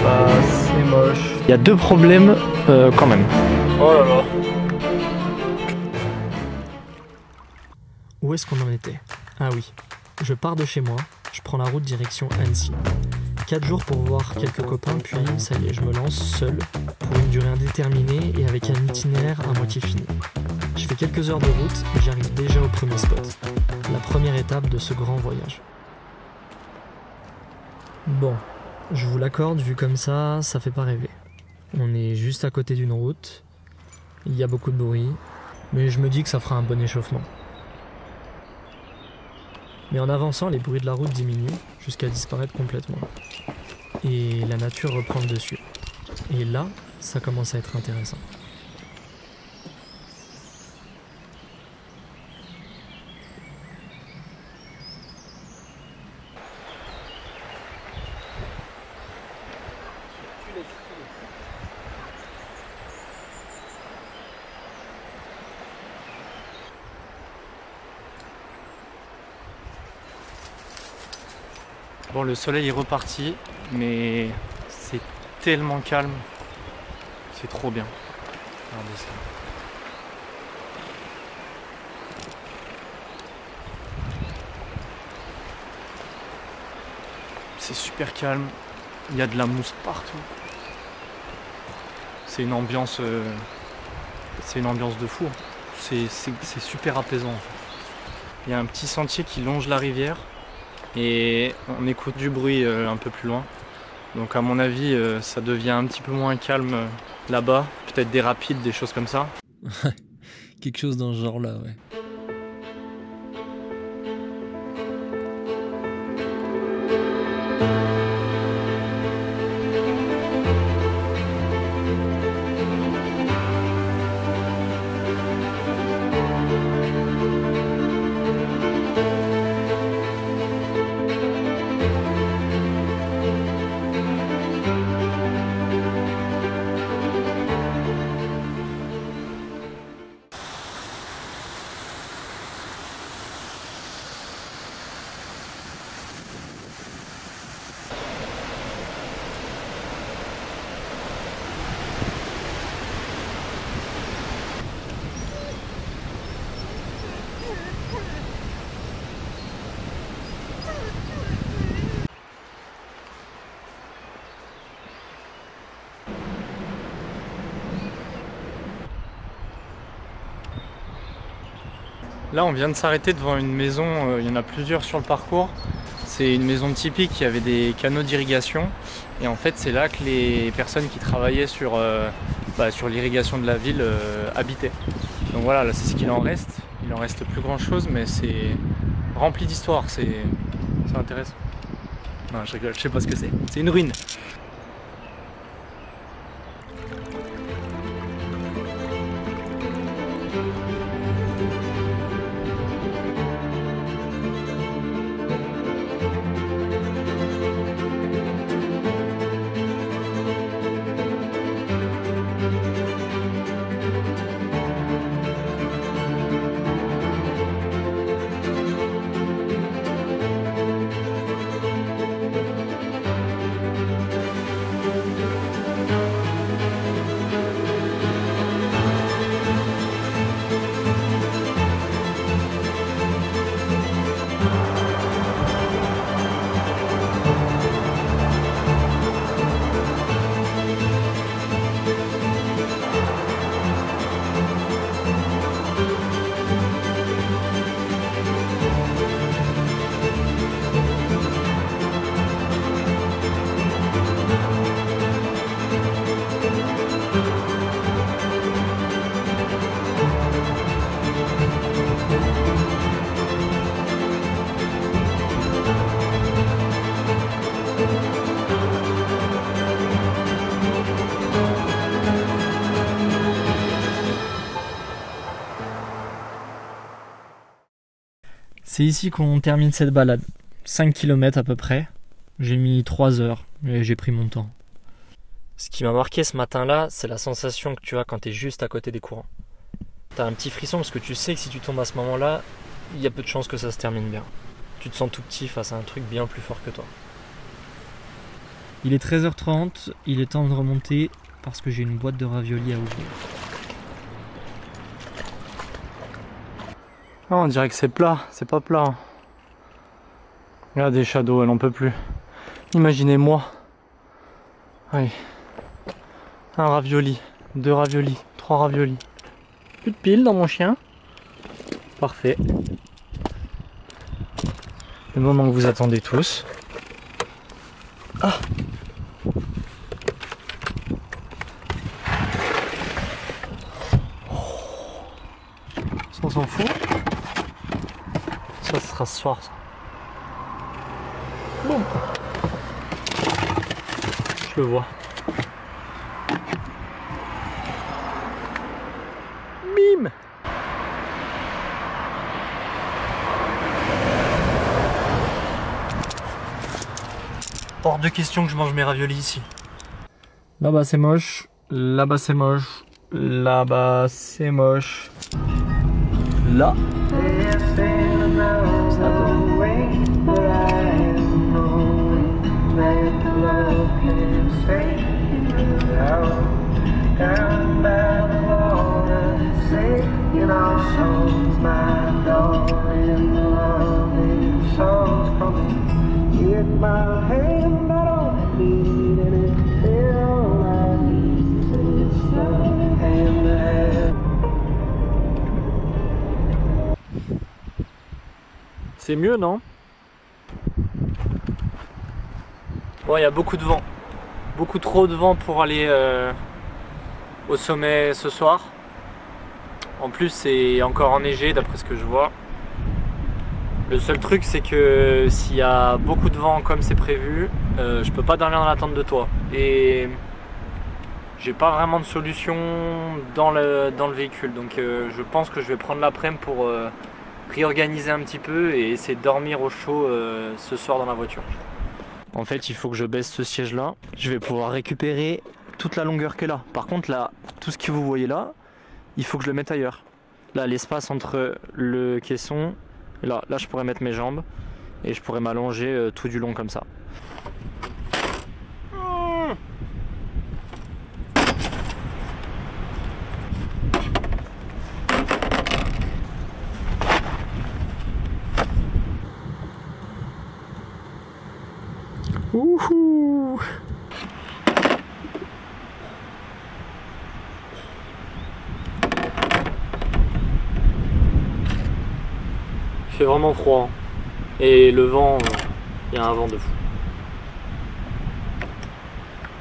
Bah, c'est moche. Il y a deux problèmes quand même. Oh là là. Où est-ce qu'on en était? Ah oui, je pars de chez moi, je prends la route direction Annecy. 4 jours pour voir quelques copains, puis ça y est, je me lance seul, pour une durée indéterminée et avec un itinéraire à moitié fini. Je fais quelques heures de route et j'arrive déjà au premier spot, la première étape de ce grand voyage. Bon, je vous l'accorde, vu comme ça fait pas rêver. On est juste à côté d'une route, il y a beaucoup de bruit, mais je me dis que ça fera un bon échauffement. Mais en avançant, les bruits de la route diminuent jusqu'à disparaître complètement. Et la nature reprend le dessus. Et là, ça commence à être intéressant. Bon, le soleil est reparti, mais c'est tellement calme. C'est trop bien. Regardez ça. C'est super calme. Il y a de la mousse partout. C'est une ambiance de fou. C'est super apaisant en fait. Il y a un petit sentier qui longe la rivière. Et on écoute du bruit un peu plus loin. Donc à mon avis, ça devient un petit peu moins calme là-bas. Peut-être des rapides, des choses comme ça. Quelque chose dans ce genre-là, ouais. Là, on vient de s'arrêter devant une maison, il y en a plusieurs sur le parcours. C'est une maison typique, il y avait des canaux d'irrigation. Et en fait, c'est là que les personnes qui travaillaient sur l'irrigation de la ville habitaient. Donc voilà, là c'est ce qu'il en reste. Il en reste plus grand chose, mais c'est rempli d'histoire, c'est intéressant. Non, je rigole, je sais pas ce que c'est. C'est une ruine. C'est ici qu'on termine cette balade. 5 km à peu près. J'ai mis 3 heures et j'ai pris mon temps. Ce qui m'a marqué ce matin-là, c'est la sensation que tu as quand tu es juste à côté des courants. Tu as un petit frisson parce que tu sais que si tu tombes à ce moment-là, il y a peu de chances que ça se termine bien. Tu te sens tout petit face à un truc bien plus fort que toi. Il est 13h30, il est temps de remonter parce que j'ai une boîte de raviolis à ouvrir. Ah, on dirait que c'est plat, c'est pas plat. Regardez Shadow, elle en peut plus. Imaginez-moi. Oui. Un ravioli, 2 raviolis, 3 raviolis. Plus de piles dans mon chien. Parfait. Le moment que vous attendez tous. Ah! Ça, on s'en fout. Ça, ce sera ce soir, ça. Bon. Je le vois. Bim! Hors de question que je mange mes raviolis ici. Là-bas c'est moche, là-bas c'est moche, là-bas c'est moche. Là. C'est mieux, non? Bon, il y a beaucoup de vent. Beaucoup trop de vent pour aller au sommet ce soir. En plus, c'est encore enneigé d'après ce que je vois. Le seul truc, c'est que s'il y a beaucoup de vent comme c'est prévu, je peux pas dormir dans la tente de toit. Et j'ai pas vraiment de solution dans le véhicule. Donc je pense que je vais prendre l'après-midi pour réorganiser un petit peu et essayer de dormir au chaud ce soir dans la voiture. En fait, il faut que je baisse ce siège là. Je vais pouvoir récupérer toute la longueur qu'elle a. Par contre là, tout ce que vous voyez là, il faut que je le mette ailleurs. Là, l'espace entre le caisson, là je pourrais mettre mes jambes et je pourrais m'allonger tout du long comme ça. Wouhou! Il fait vraiment froid et le vent, il y a un vent de fou.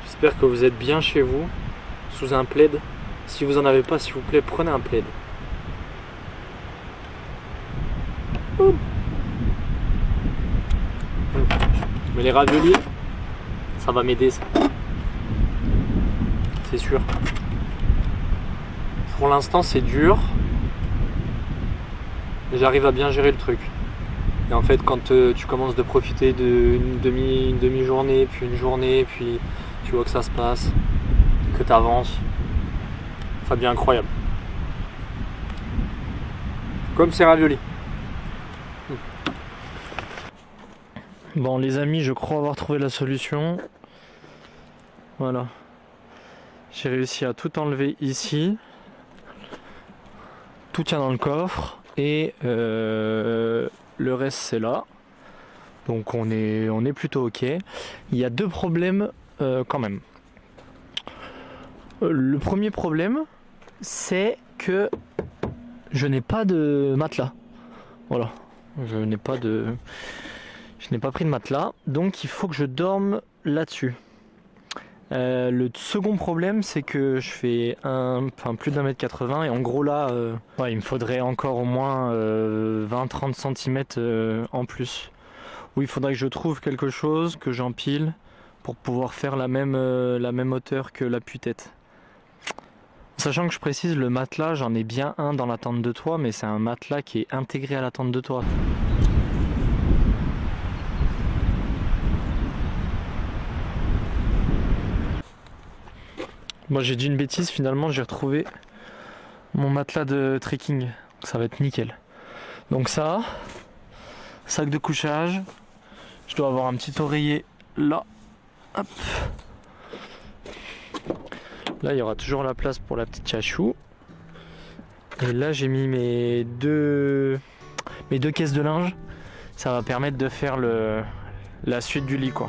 J'espère que vous êtes bien chez vous, sous un plaid. Si vous en avez pas, s'il vous plaît, prenez un plaid. Mais les raviolis, ça va m'aider, ça. C'est sûr. Pour l'instant, c'est dur. J'arrive à bien gérer le truc. Et en fait, quand tu commences de profiter d'une demi-journée, puis une journée, puis tu vois que ça se passe, que tu avances, ça devient incroyable. Comme ces raviolis. Bon les amis, je crois avoir trouvé la solution. Voilà. J'ai réussi à tout enlever ici. Tout tient dans le coffre. Et le reste c'est là. Donc on est plutôt ok. Il y a deux problèmes quand même. Le premier problème, c'est que je n'ai pas de matelas. Voilà. Je n'ai pas pris de matelas, donc il faut que je dorme là-dessus. Le second problème, c'est que je fais plus d'1m80 et en gros là, il me faudrait encore au moins 20-30 cm en plus. Où il faudrait que je trouve quelque chose, que j'empile pour pouvoir faire la même hauteur que l'appui-tête. Sachant que je précise, le matelas, j'en ai bien un dans la tente de toit, mais c'est un matelas qui est intégré à la tente de toit. Moi j'ai dit une bêtise, finalement j'ai retrouvé mon matelas de trekking, ça va être nickel. Donc ça, sac de couchage. Je dois avoir un petit oreiller là. Hop. Là, il y aura toujours la place pour la petite chachou. Et là, j'ai mis mes deux caisses de linge. Ça va permettre de faire la suite du lit, quoi.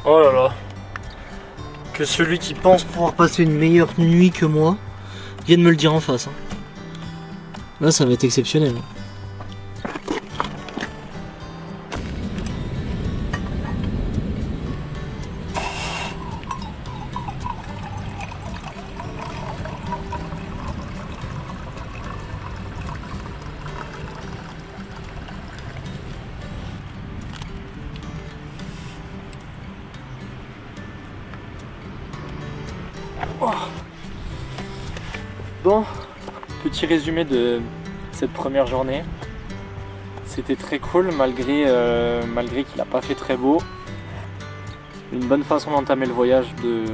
Oh là là, que celui qui pense pouvoir passer une meilleure nuit que moi vienne me le dire en face. Là, ça va être exceptionnel. Oh. Bon, petit résumé de cette première journée. C'était très cool malgré qu'il n'a pas fait très beau. Une bonne façon d'entamer le voyage, de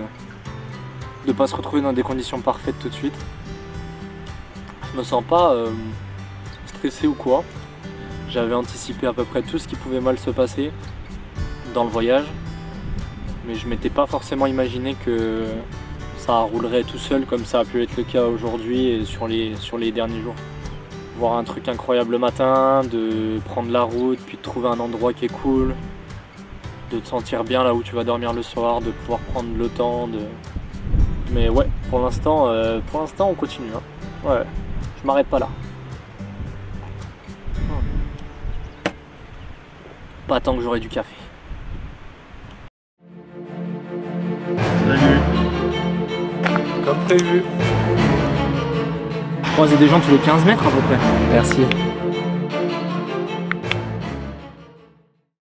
ne pas se retrouver dans des conditions parfaites tout de suite. Je me sens pas stressé ou quoi. J'avais anticipé à peu près tout ce qui pouvait mal se passer dans le voyage. Mais je m'étais pas forcément imaginé que ça roulerait tout seul comme ça a pu être le cas aujourd'hui et sur les derniers jours. Voir un truc incroyable le matin, de prendre la route, puis de trouver un endroit qui est cool, de te sentir bien là où tu vas dormir le soir, de pouvoir prendre le temps de... Mais ouais, pour l'instant on continue. Hein. Ouais, je m'arrête pas là. Pas tant que j'aurai du café. Salut. Comme prévu. Croiser des gens tous les 15 mètres à peu près. Merci.